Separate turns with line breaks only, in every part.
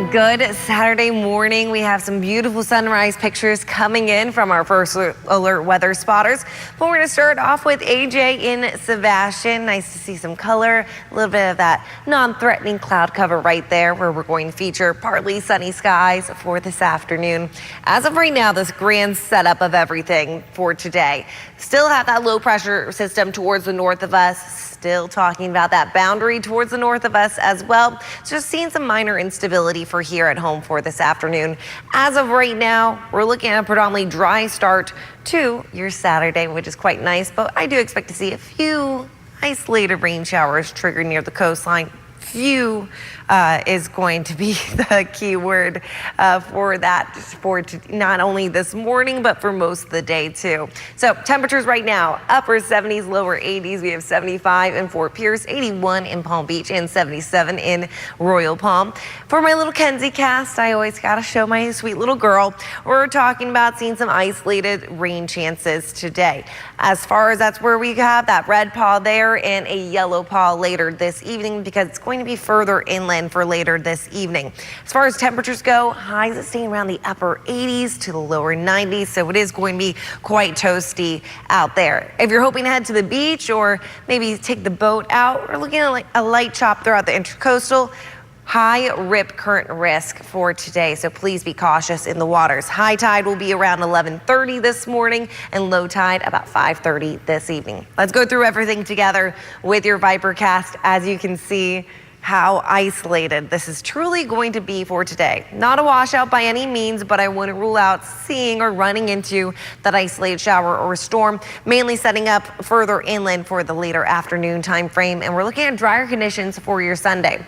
Good Saturday morning. We have some beautiful sunrise pictures coming in from our first alert weather spotters. But we're going to start off with AJ in Sebastian. Nice to see some color, a little bit of that non-threatening cloud cover right there, where we're going to feature partly sunny skies for this afternoon. As of right now, this grand setup of everything for today. Still have that low pressure system towards the north of us. Still talking about that boundary towards the north of us as well. Just seeing some minor instability for here at home for this afternoon. As of right now, we're looking at a predominantly dry start to your Saturday, which is quite nice, but I do expect to see a few isolated rain showers triggered near the coastline. Few is going to be the key word for that, for not only this morning, but for most of the day too. So temperatures right now, upper 70s, lower 80s. We have 75 in Fort Pierce, 81 in Palm Beach, and 77 in Royal Palm. For my little Kenzie cast, I always got to show my sweet little girl. We're talking about seeing some isolated rain chances today. As far as that's where we have that red paw there and a yellow paw later this evening, because it's going to be further inland for later this evening. As far as temperatures go, highs are staying around the upper 80s to the lower 90s, so it is going to be quite toasty out there. If you're hoping to head to the beach or maybe take the boat out, we're looking at a light chop throughout the intercoastal. High rip current risk for today, so please be cautious in the waters. High tide will be around 11:30 this morning and low tide about 5:30 this evening. Let's go through everything together with your Vipercast. As you can see, how isolated this is truly going to be for today. Not a washout by any means, but I wouldn't rule out seeing or running into that isolated shower or storm, mainly setting up further inland for the later afternoon time frame. And we're looking at drier conditions for your Sunday.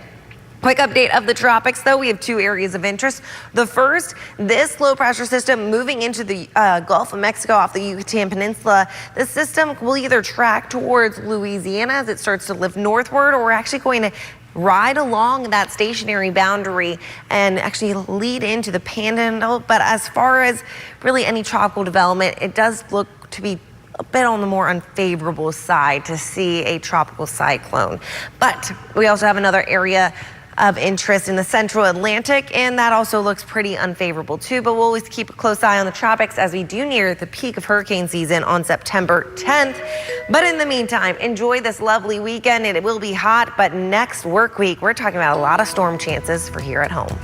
Quick update of the tropics, though. We have two areas of interest. The first, this low pressure system moving into the Gulf of Mexico off the Yucatan Peninsula. This system will either track towards Louisiana as it starts to lift northward, or we're actually going to ride along that stationary boundary and actually lead into the Panhandle. But as far as really any tropical development, it does look to be a bit on the more unfavorable side to see a tropical cyclone. But we also have another area of interest in the central Atlantic, and that also looks pretty unfavorable too. But we'll always keep a close eye on the tropics as we do near the peak of hurricane season on September 10th. But in the meantime, enjoy this lovely weekend. It will be hot, but next work week, we're talking about a lot of storm chances for here at home.